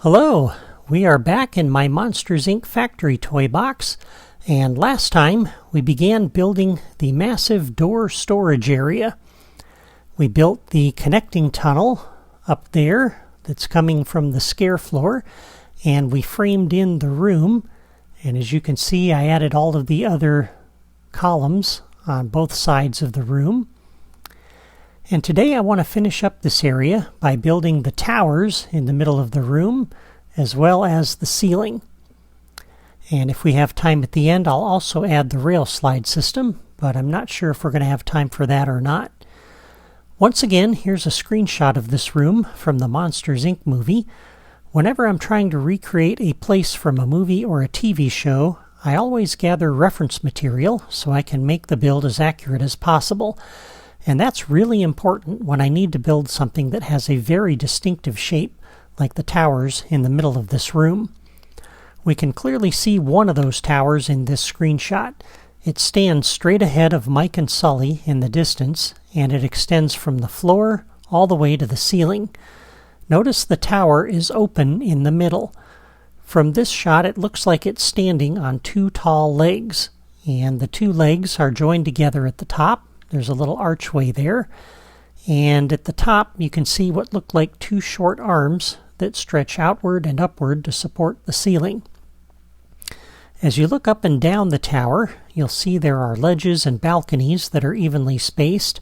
Hello, we are back in my Monsters Inc. factory toy box, and last time we began building the massive door storage area. We built the connecting tunnel up there that's coming from the scare floor, and we framed in the room, and as you can see I added all of the other columns on both sides of the room. And today I want to finish up this area by building the towers in the middle of the room, as well as the ceiling. And if we have time at the end, I'll also add the rail slide system, but I'm not sure if we're going to have time for that or not. Once again, here's a screenshot of this room from the Monsters Inc. movie. Whenever I'm trying to recreate a place from a movie or a TV show, I always gather reference material so I can make the build as accurate as possible. And that's really important when I need to build something that has a very distinctive shape, like the towers in the middle of this room. We can clearly see one of those towers in this screenshot. It stands straight ahead of Mike and Sully in the distance, and it extends from the floor all the way to the ceiling. Notice the tower is open in the middle. From this shot, it looks like it's standing on two tall legs, and the two legs are joined together at the top. There's a little archway there, and at the top you can see what look like two short arms that stretch outward and upward to support the ceiling. As you look up and down the tower, you'll see there are ledges and balconies that are evenly spaced,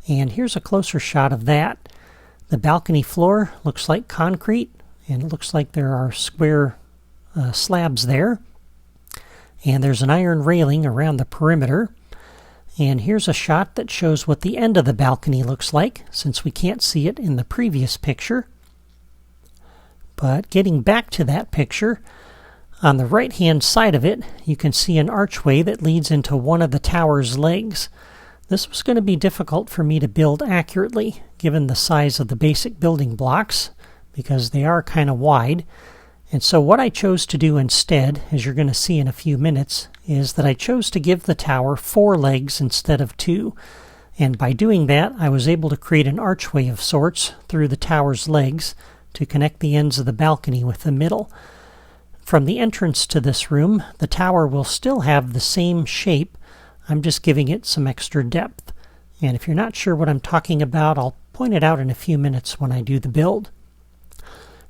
and here's a closer shot of that. The balcony floor looks like concrete, and it looks like there are square slabs there, and there's an iron railing around the perimeter. And here's a shot that shows what the end of the balcony looks like, since we can't see it in the previous picture. But getting back to that picture, on the right-hand side of it, you can see an archway that leads into one of the tower's legs. This was going to be difficult for me to build accurately, given the size of the basic building blocks, because they are kind of wide. And so what I chose to do instead, as you're going to see in a few minutes, is that I chose to give the tower 4 legs instead of 2. And by doing that, I was able to create an archway of sorts through the tower's legs to connect the ends of the balcony with the middle. From the entrance to this room, the tower will still have the same shape. I'm just giving it some extra depth. And if you're not sure what I'm talking about, I'll point it out in a few minutes when I do the build.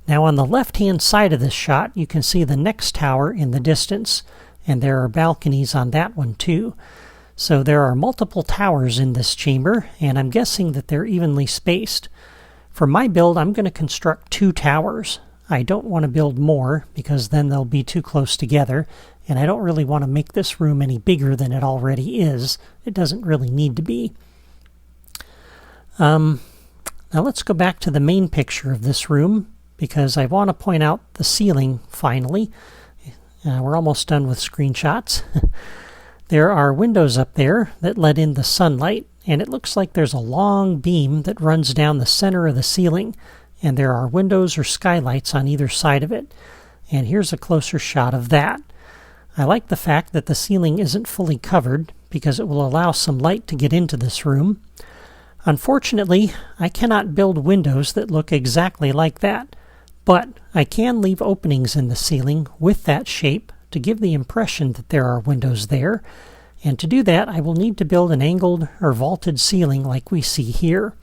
Now on the left-hand side of this shot, you can see the next tower in the distance, and there are balconies on that one too. So there are multiple towers in this chamber, and I'm guessing that they're evenly spaced. For my build, I'm going to construct 2 towers. I don't want to build more, because then they'll be too close together, and I don't really want to make this room any bigger than it already is. It doesn't really need to be. Now let's go back to the main picture of this room, because I want to point out the ceiling finally. We're almost done with screenshots. There are windows up there that let in the sunlight, and it looks like there's a long beam that runs down the center of the ceiling, and there are windows or skylights on either side of it. And here's a closer shot of that. I like the fact that the ceiling isn't fully covered, because it will allow some light to get into this room. Unfortunately, I cannot build windows that look exactly like that. But I can leave openings in the ceiling with that shape to give the impression that there are windows there. And to do that, I will need to build an angled or vaulted ceiling like we see here.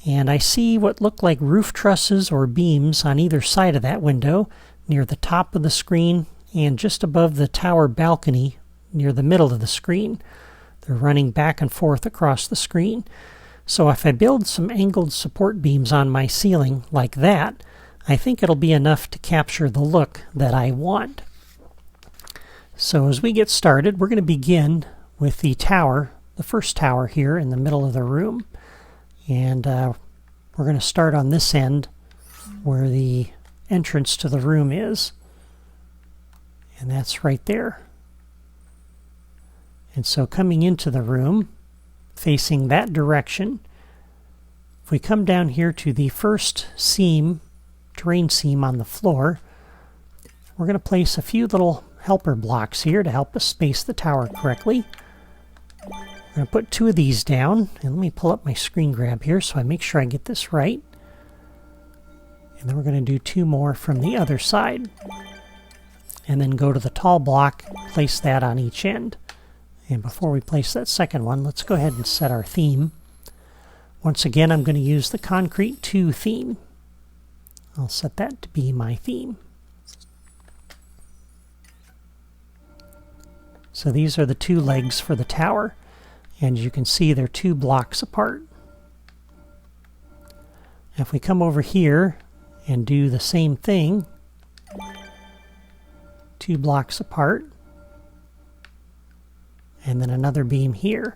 And I see what look like roof trusses or beams on either side of that window, near the top of the screen and just above the tower balcony near the middle of the screen. They're running back and forth across the screen. So if I build some angled support beams on my ceiling like that, I think it'll be enough to capture the look that I want. So as we get started, we're going to begin with the tower, the first tower here in the middle of the room. And we're going to start on this end where the entrance to the room is. And that's right there. And so coming into the room, facing that direction, if we come down here to the first seam, terrain seam on the floor, we're going to place a few little helper blocks here to help us space the tower correctly. We're going to put 2 of these down, and let me pull up my screen grab here so I make sure I get this right. And then we're going to do 2 more from the other side. And then go to the tall block, place that on each end. And before we place that second one, let's go ahead and set our theme. Once again, I'm going to use the Concrete 2 theme. I'll set that to be my theme. So these are the 2 legs for the tower, and you can see they're 2 blocks apart. If we come over here and do the same thing, 2 blocks apart, and then another beam here,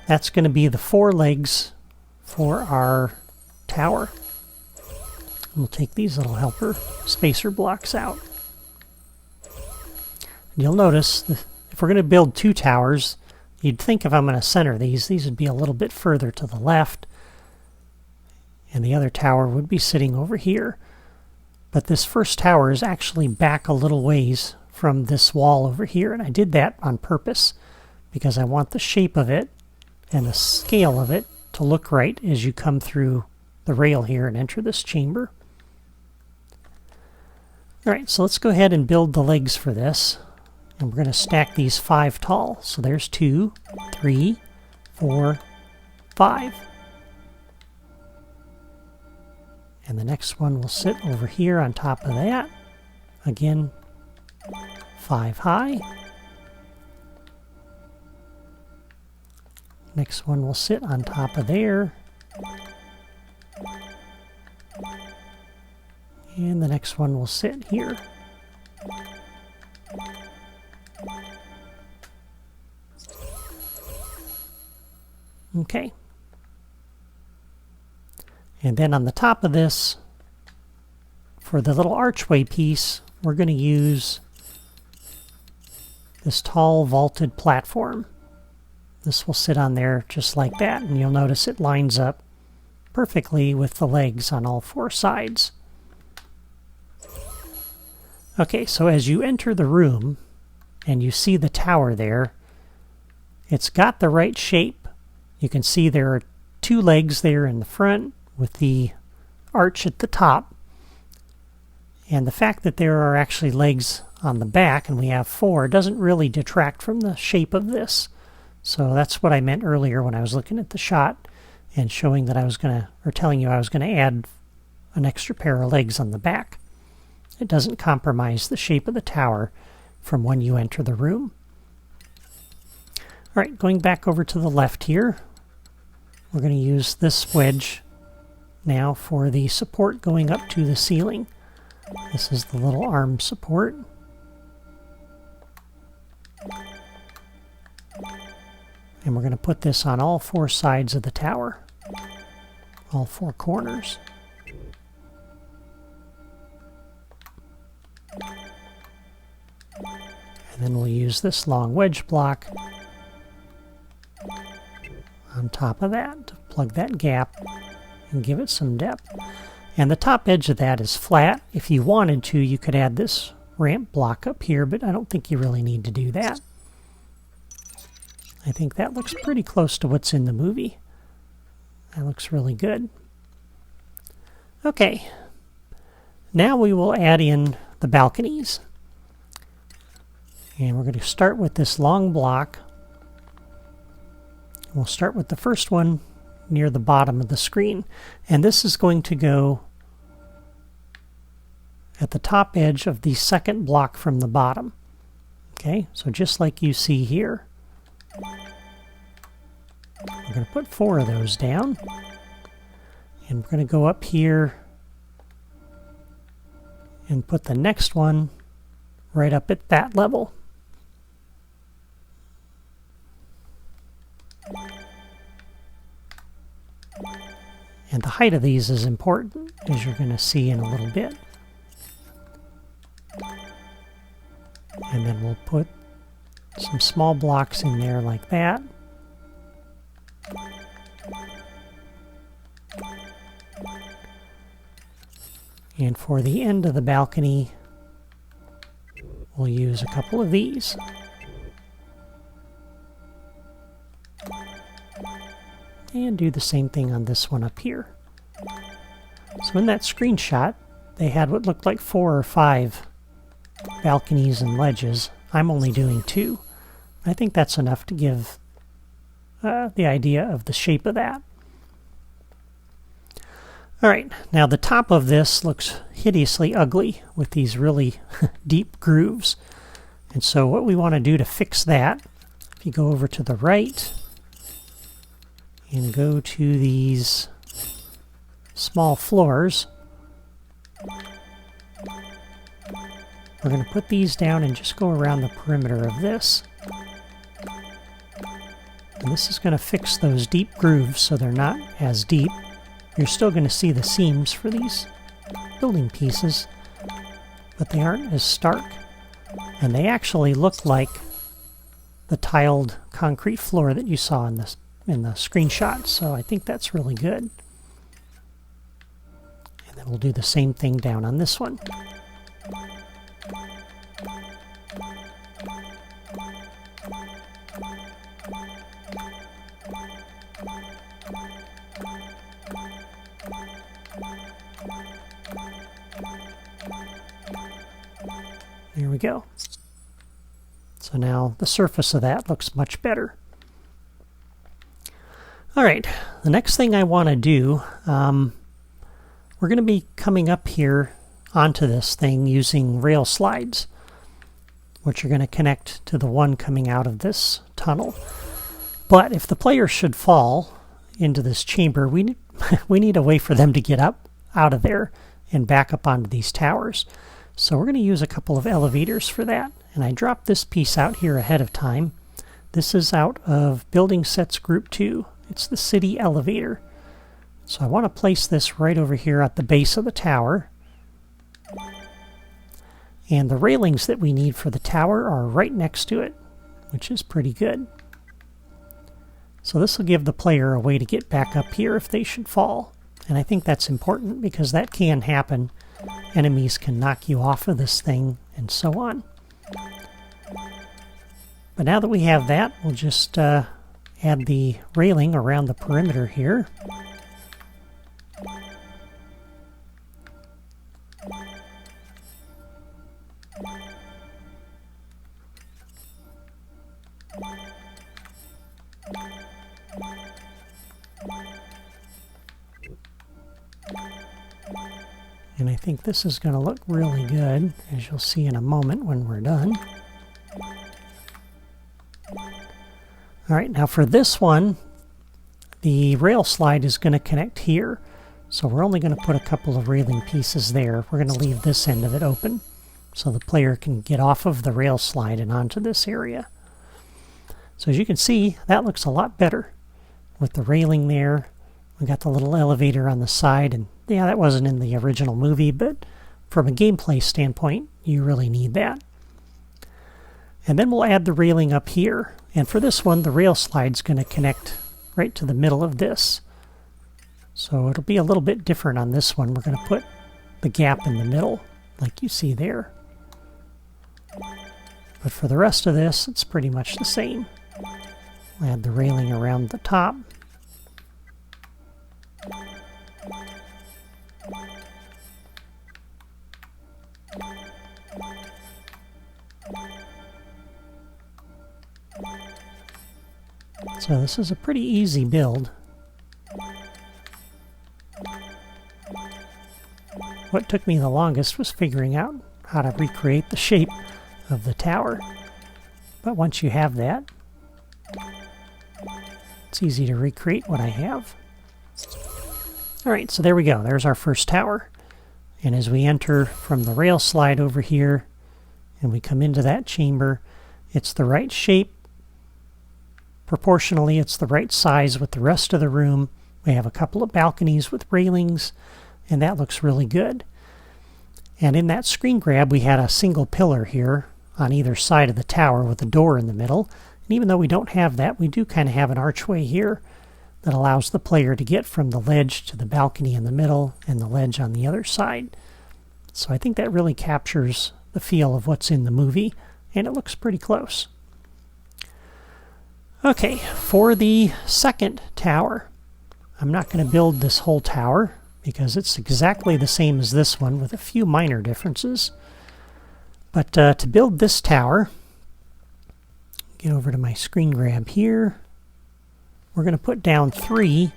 that's going to be the 4 legs for our tower. We'll take these little helper spacer blocks out. And you'll notice if we're going to build 2 towers, you'd think if I'm going to center these would be a little bit further to the left, and the other tower would be sitting over here. But this first tower is actually back a little ways from this wall over here, and I did that on purpose because I want the shape of it and the scale of it to look right as you come through the rail here and enter this chamber. Alright, so let's go ahead and build the legs for this. And we're going to stack these 5 tall. So there's 2, 3, 4, 5. And the next one will sit over here on top of that. Again, 5 high. Next one will sit on top of there. And the next one will sit here. Okay. And then on the top of this, for the little archway piece, we're going to use this tall vaulted platform. This will sit on there just like that, and you'll notice it lines up perfectly with the legs on all 4 sides. Okay, so as you enter the room and you see the tower there, it's got the right shape. You can see there are 2 legs there in the front with the arch at the top. And the fact that there are actually legs on the back, and we have 4, doesn't really detract from the shape of this. So that's what I meant earlier when I was looking at the shot and showing that I was going to, or telling you I was going to add an extra pair of legs on the back. It doesn't compromise the shape of the tower from when you enter the room. Alright, going back over to the left here, we're going to use this wedge now for the support going up to the ceiling. This is the little arm support. And we're going to put this on all 4 sides of the tower, all 4 corners. And then we'll use this long wedge block on top of that to plug that gap and give it some depth. And the top edge of that is flat. If you wanted to, you could add this ramp block up here, but I don't think you really need to do that. I think that looks pretty close to what's in the movie. That looks really good. Okay, now we will add in the balconies. And we're going to start with this long block. We'll start with the first one near the bottom of the screen. And this is going to go at the top edge of the second block from the bottom. Okay, so just like you see here. We're going to put 4 of those down. And we're going to go up here and put the next one right up at that level. And the height of these is important, as you're going to see in a little bit. And then we'll put some small blocks in there like that. And for the end of the balcony, we'll use a couple of these. And do the same thing on this one up here. So in that screenshot, they had what looked like 4 or 5 balconies and ledges. I'm only doing 2. I think that's enough to give the idea of the shape of that. Alright, now the top of this looks hideously ugly with these really deep grooves. And so what we want to do to fix that, if you go over to the right and go to these small floors, we're going to put these down and just go around the perimeter of this. And this is going to fix those deep grooves so they're not as deep. You're still going to see the seams for these building pieces, but they aren't as stark. And they actually look like the tiled concrete floor that you saw in the screenshot, so I think that's really good. And then we'll do the same thing down on this one. There we go. So now the surface of that looks much better. Alright, the next thing I want to do, we're going to be coming up here onto this thing using rail slides, which are going to connect to the one coming out of this tunnel. But if the player should fall into this chamber, we need a way for them to get up out of there and back up onto these towers. So we're going to use a couple of elevators for that. And I dropped this piece out here ahead of time. This is out of Building Sets Group 2. It's the city elevator. So I want to place this right over here at the base of the tower. And the railings that we need for the tower are right next to it, which is pretty good. So this will give the player a way to get back up here if they should fall. And I think that's important because that can happen. Enemies can knock you off of this thing and so on. But now that we have that, we'll just add the railing around the perimeter here. And I think this is going to look really good, as you'll see in a moment when we're done. Alright, now for this one, the rail slide is going to connect here. So we're only going to put a couple of railing pieces there. We're going to leave this end of it open so the player can get off of the rail slide and onto this area. So as you can see, that looks a lot better with the railing there. We got the little elevator on the side, and yeah, that wasn't in the original movie, but from a gameplay standpoint, you really need that. And then we'll add the railing up here. And for this one, the rail slide's going to connect right to the middle of this. So it'll be a little bit different on this one. We're going to put the gap in the middle, like you see there. But for the rest of this, it's pretty much the same. We'll add the railing around the top. So this is a pretty easy build. What took me the longest was figuring out how to recreate the shape of the tower. But once you have that, it's easy to recreate what I have. Alright, so there we go. There's our first tower. And as we enter from the rail slide over here, and we come into that chamber, it's the right shape. Proportionally, it's the right size with the rest of the room. We have a couple of balconies with railings, and that looks really good. And in that screen grab, we had a single pillar here on either side of the tower with a door in the middle. And even though we don't have that, we do kind of have an archway here that allows the player to get from the ledge to the balcony in the middle and the ledge on the other side. So I think that really captures the feel of what's in the movie, and it looks pretty close. Okay, for the second tower, I'm not going to build this whole tower. because it's exactly the same as this one with a few minor differences. But to build this tower, get over to my screen grab here. We're going to put down 3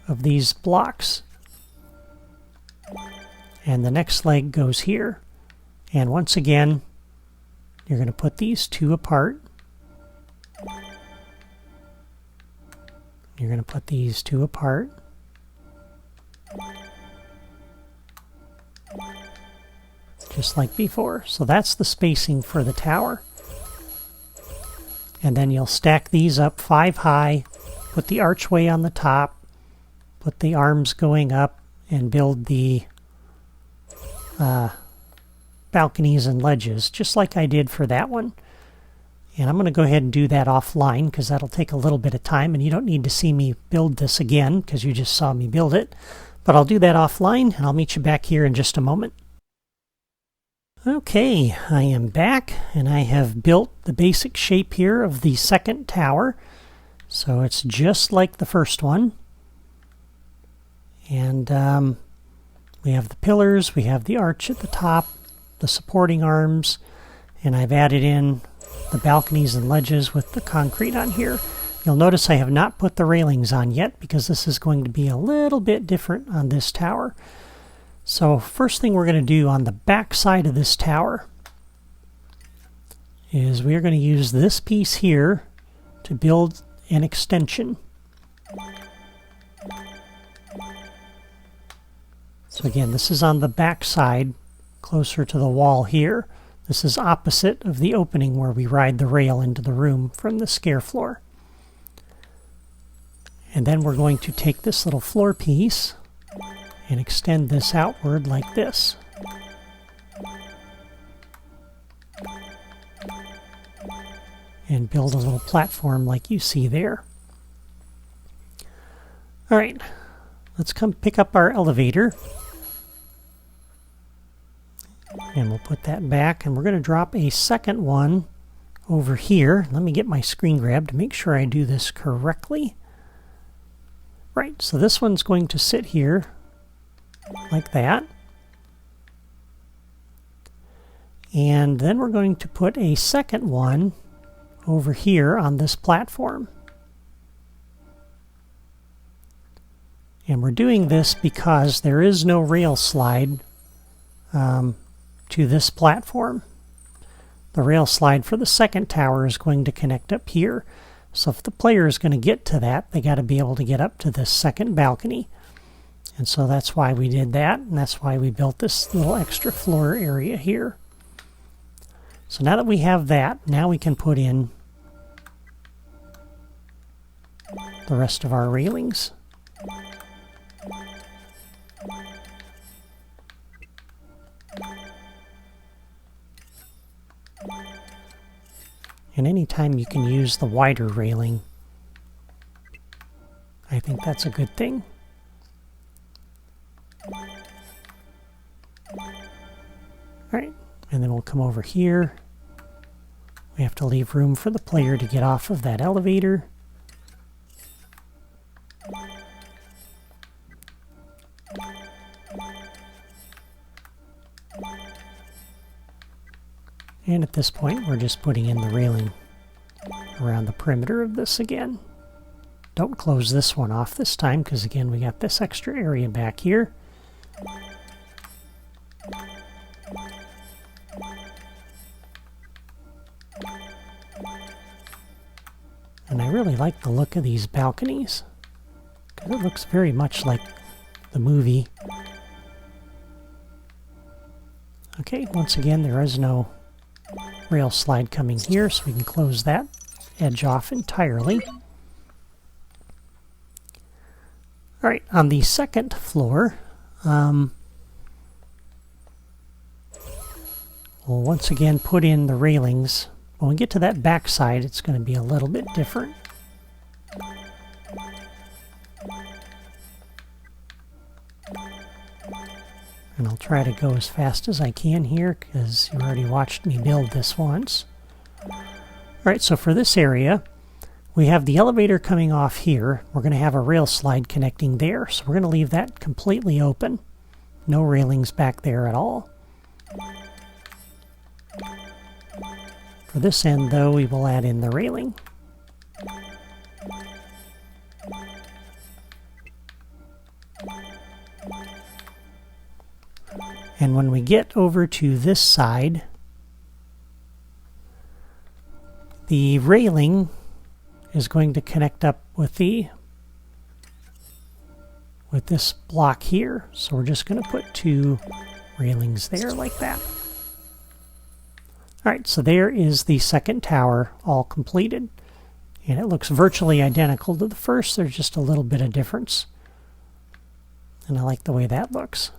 of these blocks. And the next leg goes here. And once again, you're going to put these 2 apart. You're going to put these 2 apart. Just like before. So that's the spacing for the tower. And then you'll stack these up 5 high, put the archway on the top, put the arms going up, and build the balconies and ledges, just like I did for that one. And I'm going to go ahead and do that offline because that'll take a little bit of time, and you don't need to see me build this again because you just saw me build it. But I'll do that offline, and I'll meet you back here in just a moment. Okay, I am back, and I have built the basic shape here of the second tower. So it's just like the first one. And we have the pillars, we have the arch at the top, the supporting arms, and I've added in the balconies and ledges with the concrete on here. You'll notice I have not put the railings on yet because this is going to be a little bit different on this tower. So first thing we're going to do on the back side of this tower is we are going to use this piece here to build an extension. So again, this is on the back side, closer to the wall here. This is opposite of the opening where we ride the rail into the room from the scare floor. And then we're going to take this little floor piece and extend this outward like this. And build a little platform like you see there. All right, let's come pick up our elevator. And we'll put that back, and we're going to drop a second one over here. Let me get my screen grab to make sure I do this correctly. Right, so this one's going to sit here like that. And then we're going to put a second one over here on this platform. And we're doing this because there is no rail slide to this platform. The rail slide for the second tower is going to connect up here. So if the player is going to get to that, they got to be able to get up to this second balcony. And so that's why we did that, and that's why we built this little extra floor area here. So now that we have that, now we can put in the rest of our railings. And anytime you can use the wider railing, I think that's a good thing. Alright, and then we'll come over here. We have to leave room for the player to get off of that elevator. And at this point, we're just putting in the railing around the perimeter of this again. Don't close this one off this time, because again, we got this extra area back here. And I really like the look of these balconies, because it looks very much like the movie. Okay, once again, there is no rail slide coming here, so we can close that edge off entirely. Alright, on the second floor, we'll once again put in the railings. When we get to that back side, it's going to be a little bit different. And I'll try to go as fast as I can here, because you already watched me build this once. Alright, so for this area, We have the elevator coming off here. We're going to have a rail slide connecting there, so we're going to leave that completely open. No railings back there at all. For this end, though, we will add in the railing. And when we get over to this side, the railing is going to connect up with this block here. So we're just going to put 2 railings there like that. Alright, so there is the second tower all completed. And it looks virtually identical to the first. There's just a little bit of difference. And I like the way that looks.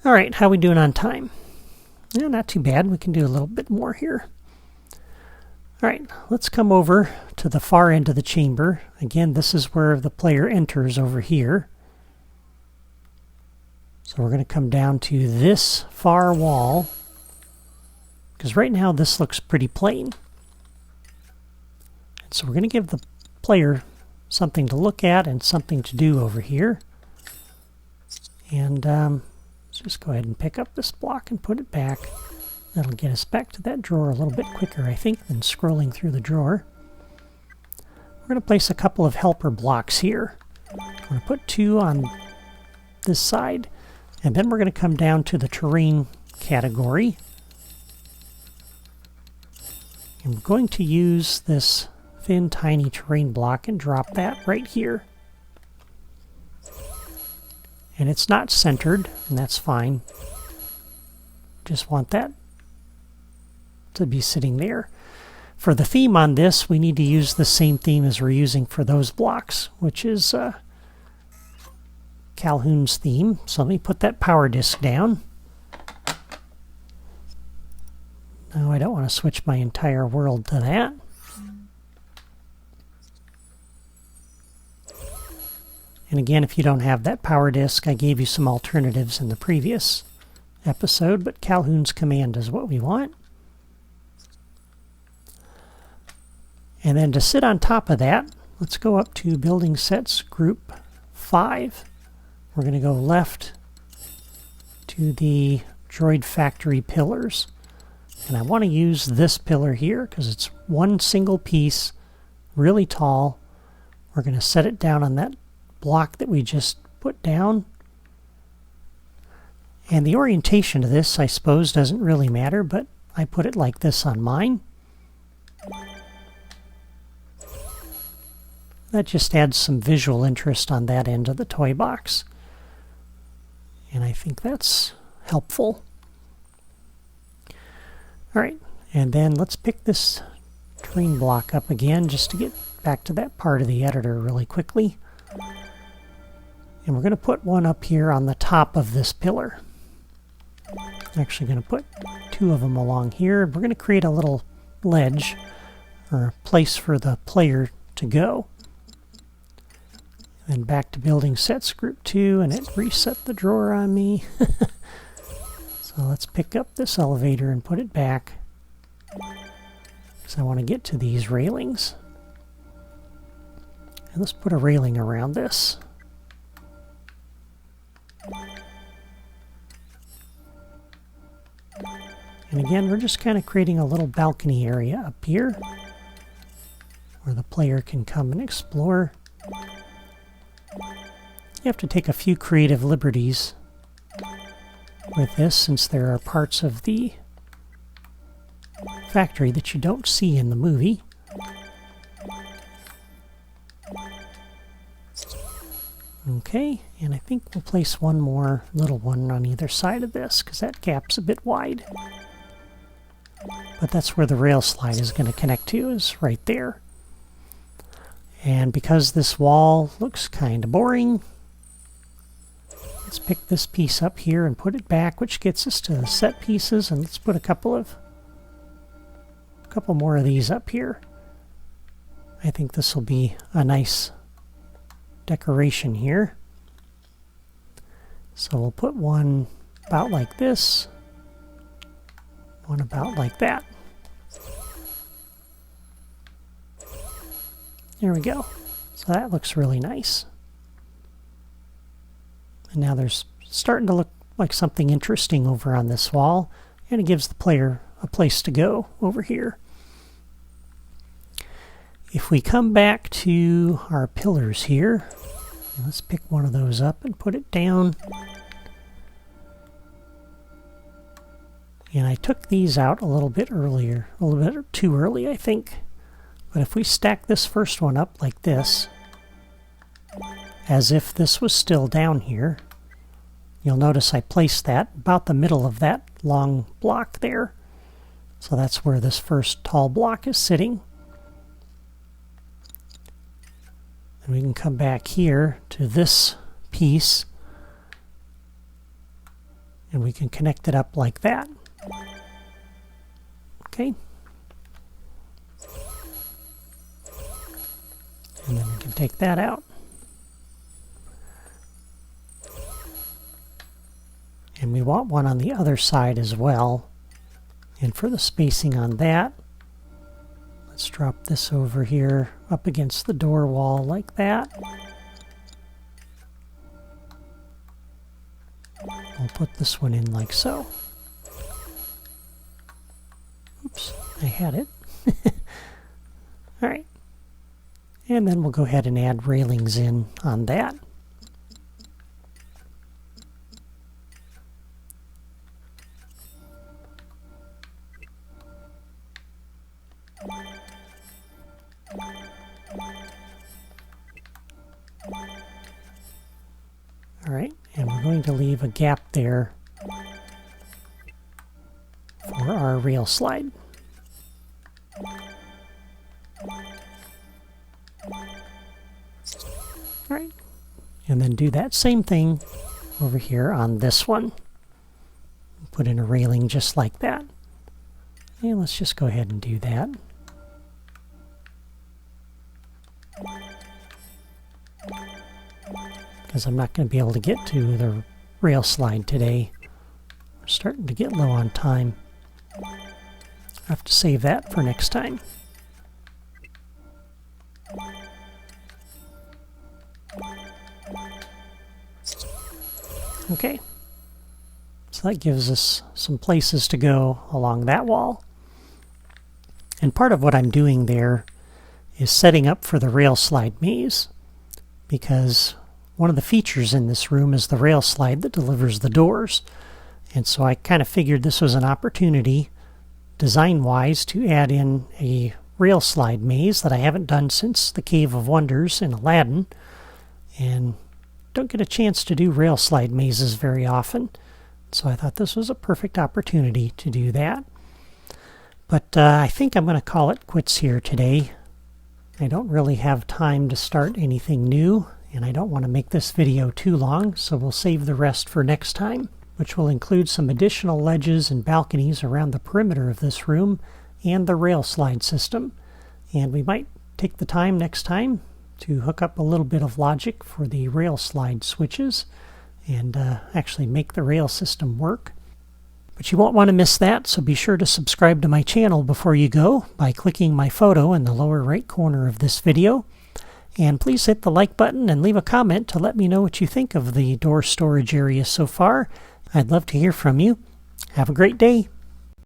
Alright, how are we doing on time? Yeah, not too bad. We can do a little bit more here. Alright, let's come over to the far end of the chamber. Again, this is where the player enters over here. So we're going to come down to this far wall, because right now this looks pretty plain. And so we're going to give the player something to look at and something to do over here. And let's just go ahead and pick up this block and put it back. That'll get us back to that drawer a little bit quicker, I think, than scrolling through the drawer. We're going to place a couple of helper blocks here. We're going to put 2 on this side, and then we're going to come down to the terrain category. And we're going to use this thin, tiny terrain block and drop that right here. And it's not centered, and that's fine. Just want that to be sitting there. For the theme on this, we need to use the same theme as we're using for those blocks, which is Calhoun's theme. So let me put that power disc down. No, I don't want to switch my entire world to that. And again, if you don't have that power disc, I gave you some alternatives in the previous episode, but Calhoun's command is what we want. And then to sit on top of that, let's go up to Building Sets Group 5. We're going to go left to the Droid Factory pillars. And I want to use this pillar here because it's one single piece, really tall. We're going to set it down on that block that we just put down. And the orientation of this, I suppose, doesn't really matter, but I put it like this on mine. That just adds some visual interest on that end of the toy box. And I think that's helpful. Alright, and then let's pick this terrain block up again just to get back to that part of the editor really quickly. And we're going to put one up here on the top of this pillar. I'm actually going to put 2 of them along here. We're going to create a little ledge, or a place for the player to go. Then back to Building Sets Group 2, and it reset the drawer on me. So let's pick up this elevator and put it back, because I want to get to these railings. And let's put a railing around this. And again, we're just kind of creating a little balcony area up here where the player can come and explore. You have to take a few creative liberties with this, since there are parts of the factory that you don't see in the movie. Okay, and I think we'll place one more little one on either side of this, because that gap's a bit wide. But that's where the rail slide is going to connect to, is right there. And because this wall looks kind of boring, let's pick this piece up here and put it back, which gets us to the set pieces, and let's put a couple more of these up here. I think this will be a nice decoration here. So we'll put one about like this, one about like that. There we go. So that looks really nice. And now there's starting to look like something interesting over on this wall, and it gives the player a place to go over here. If we come back to our pillars here, let's pick one of those up and put it down. And I took these out a little bit earlier, a little bit too early, I think. But if we stack this first one up like this, as if this was still down here, you'll notice I placed that about the middle of that long block there. So that's where this first tall block is sitting. And we can come back here to this piece, and we can connect it up like that. Okay. And then we can take that out. And we want one on the other side as well. And for the spacing on that, let's drop this over here up against the door wall like that. I'll put this one in like so. Oops, I had it. All right. And then we'll go ahead and add railings in on that. All right, and we're going to leave a gap there for our rail slide. All right, and then do that same thing over here on this one. Put in a railing just like that. And let's just go ahead and do that. Because I'm not going to be able to get to the rail slide today. We're starting to get low on time. I have to save that for next time. Okay. So that gives us some places to go along that wall. And part of what I'm doing there is setting up for the rail slide maze, because one of the features in this room is the rail slide that delivers the doors. And so I kind of figured this was an opportunity, design-wise, to add in a rail slide maze that I haven't done since the Cave of Wonders in Aladdin. And don't get a chance to do rail slide mazes very often. So I thought this was a perfect opportunity to do that. But I think I'm going to call it quits here today. I don't really have time to start anything new, and I don't want to make this video too long, so we'll save the rest for next time, which will include some additional ledges and balconies around the perimeter of this room and the rail slide system. And we might take the time next time to hook up a little bit of logic for the rail slide switches and actually make the rail system work. But you won't want to miss that, so be sure to subscribe to my channel before you go by clicking my photo in the lower right corner of this video. And please hit the like button and leave a comment to let me know what you think of the door storage area so far. I'd love to hear from you. Have a great day.